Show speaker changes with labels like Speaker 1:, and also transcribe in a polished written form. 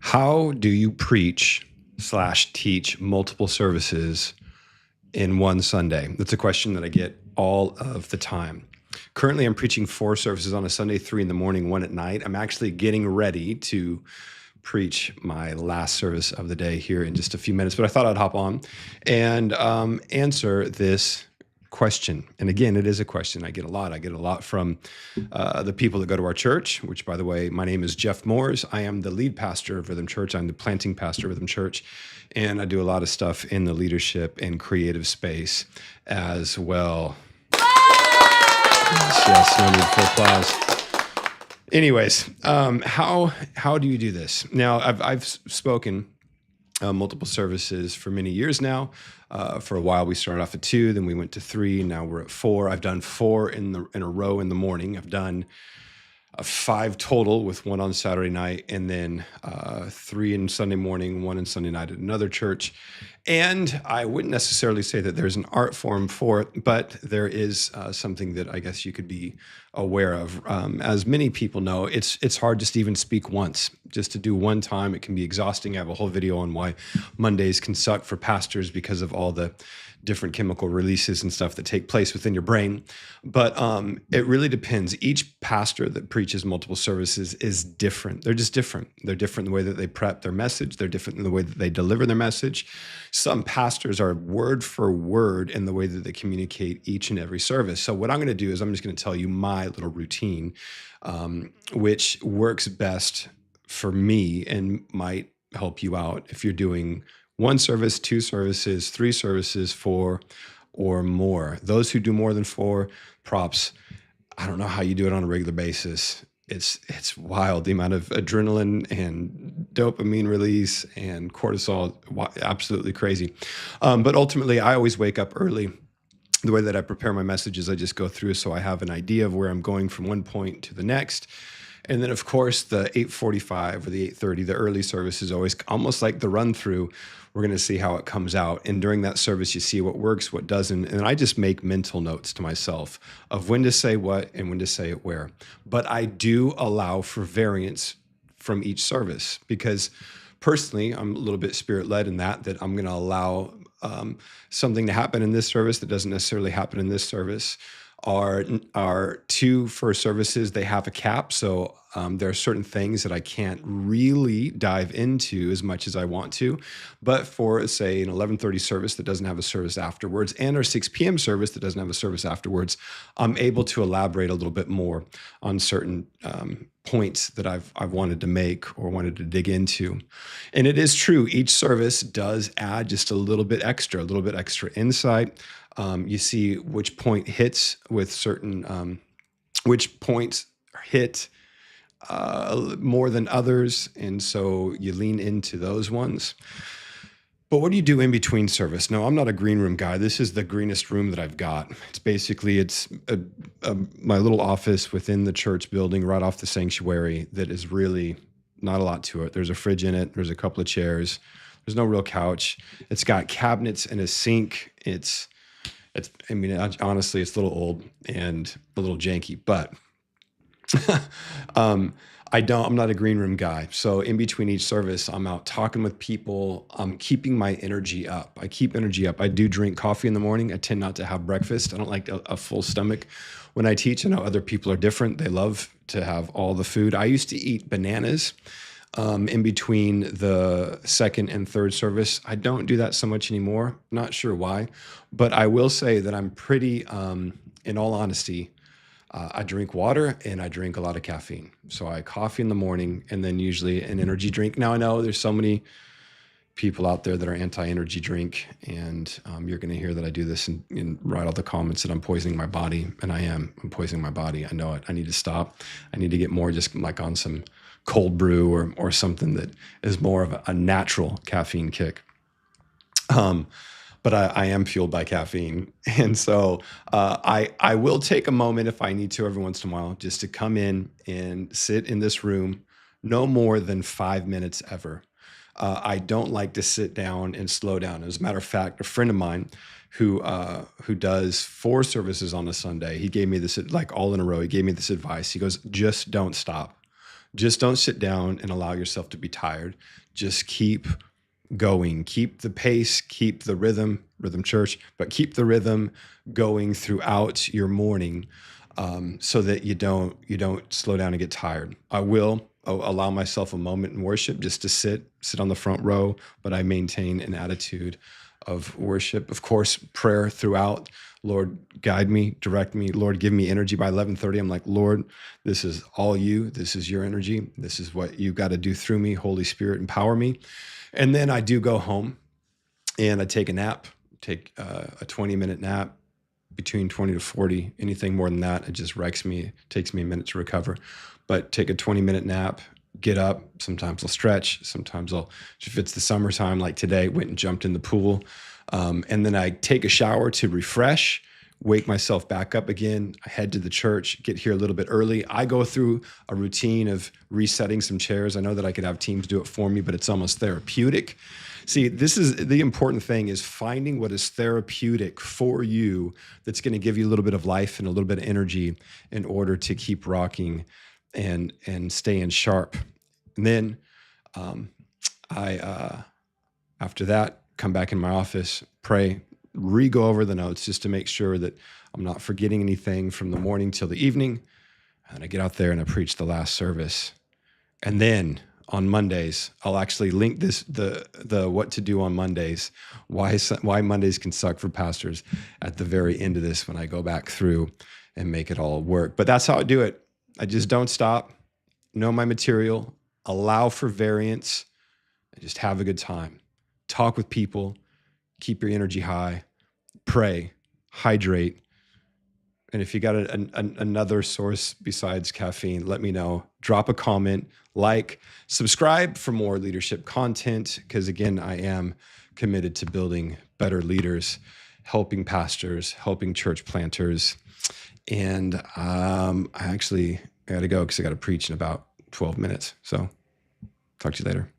Speaker 1: How do you preach slash teach multiple services in one Sunday? That's a question that I get all of the time. Currently, I'm preaching four services on a Sunday, three in the morning, one at night. I'm actually getting ready to preach my last service of the day here in just a few minutes, but I thought I'd hop on and answer this question. And again, it is a question I get a lot. I get a lot from the people that go to our church, which, by the way, my name is Jeff Moores. I am the lead pastor of Rhythm Church. I'm the planting pastor of Rhythm Church. And I do a lot of stuff in the leadership and creative space as well. Yes, no need for applause. Anyways, how do you do this? Now, I've spoken multiple services for many years now. For a while, we started off at 2, then we went to 3, now we're at 4. I've done 4 in a row in the morning. I've done 5 total, with 1 on Saturday night, and then 3 in Sunday morning, 1 in Sunday night at another church. And I wouldn't necessarily say that there's an art form for it, but there is something that I guess you could be aware of. As many people know, it's hard just to even speak once. Just to do one time, it can be exhausting. I have a whole video on why Mondays can suck for pastors because of all the different chemical releases and stuff that take place within your brain. But it really depends. Each pastor that preaches multiple services is different. They're just different. They're different in the way that they prep their message. They're different in the way that they deliver their message. Some pastors are word for word in the way that they communicate each and every service. So what I'm going to do is I'm just going to tell you my little routine, which works best for me and might help you out if you're doing 1 service, 2 services, 3 services, 4 or more. Those who do more than 4, props. I don't know how you do it on a regular basis. It's wild, the amount of adrenaline and dopamine release and cortisol, absolutely crazy. But ultimately, I always wake up early. The way that I prepare my messages, I just go through so I have an idea of where I'm going from one point to the next. And then, of course, the 8:45 or the 8:30, the early service is always almost like the run through. We're going to see how it comes out. And during that service, you see what works, what doesn't. And I just make mental notes to myself of when to say what and when to say it where. But I do allow for variance from each service because personally, I'm a little bit spirit-led in that I'm going to allow something to happen in this service that doesn't necessarily happen in this service. Our 2 first services, they have a cap. So there are certain things that I can't really dive into as much as I want to. But for, say, an 11:30 service that doesn't have a service afterwards, and our 6 p.m. service that doesn't have a service afterwards, I'm able to elaborate a little bit more on certain points that I've wanted to make or wanted to dig into. And it is true, each service does add just a little bit extra insight. You see which point hits with certain, which points hit more than others. And so you lean into those ones. But what do you do in between service? No, I'm not a green room guy. This is the greenest room that I've got. It's my little office within the church building right off the sanctuary that is really not a lot to it. There's a fridge in it. There's a couple of chairs. There's no real couch. It's got cabinets and a sink. Honestly, it's a little old and a little janky, but I'm not a green room guy. So in between each service, I'm out talking with people. I'm keeping my energy up. I keep energy up. I do drink coffee in the morning. I tend not to have breakfast. I don't like a full stomach when I teach. I know other people are different. They love to have all the food. I used to eat bananas in between the second and third service. I don't do that so much anymore. Not sure why, but I will say that I'm pretty, in all honesty, I drink water and I drink a lot of caffeine. So I coffee in the morning and then usually an energy drink. Now I know there's so many people out there that are anti-energy drink, and you're going to hear that I do this and write all the comments that I'm poisoning my body, and I'm poisoning my body. I know it. I need to stop. I need to get more just like on some cold brew or something that is more of a natural caffeine kick. But I am fueled by caffeine. And so I will take a moment if I need to every once in a while just to come in and sit in this room no more than 5 minutes ever. I don't like to sit down and slow down. As a matter of fact, a friend of mine who does 4 services on a Sunday, he gave me this, like all in a row, he gave me this advice. He goes, just don't stop. Just don't sit down and allow yourself to be tired. Just keep going, keep the pace, keep the rhythm church, but keep the rhythm going throughout your morning, so that you don't slow down and get tired. I will allow myself a moment in worship just to sit on the front row, but I maintain an attitude of worship. Of course, prayer throughout. Lord, guide me, direct me. Lord, give me energy. By 11:30, I'm like, Lord, this is all you. This is your energy. This is what you got to do through me. Holy Spirit, empower me. And then I do go home and I take a nap, take a 20-minute nap, between 20 to 40. Anything more than that, it just wrecks me. It takes me a minute to recover. But take a 20-minute nap, get up. Sometimes I'll stretch. Sometimes if it's the summertime, like today, went and jumped in the pool. And then I take a shower to refresh, wake myself back up again. I head to the church, get here a little bit early. I go through a routine of resetting some chairs. I know that I could have teams do it for me, but it's almost therapeutic. See, this is the important thing, is finding what is therapeutic for you that's going to give you a little bit of life and a little bit of energy in order to keep rocking and staying sharp. And then I after that, come back in my office, pray, re-go over the notes just to make sure that I'm not forgetting anything from the morning till the evening. And I get out there and I preach the last service. And then on Mondays, I'll actually link the what to do on Mondays, why Mondays can suck for pastors, at the very end of this when I go back through and make it all work. But that's how I do it. I just don't stop, know my material, allow for variance, and just have a good time. Talk with people, keep your energy high, pray, hydrate. And if you got another source besides caffeine, let me know. Drop a comment, subscribe for more leadership content, because again, I am committed to building better leaders, helping pastors, helping church planters. And I got to go because I got to preach in about 12 minutes. So talk to you later.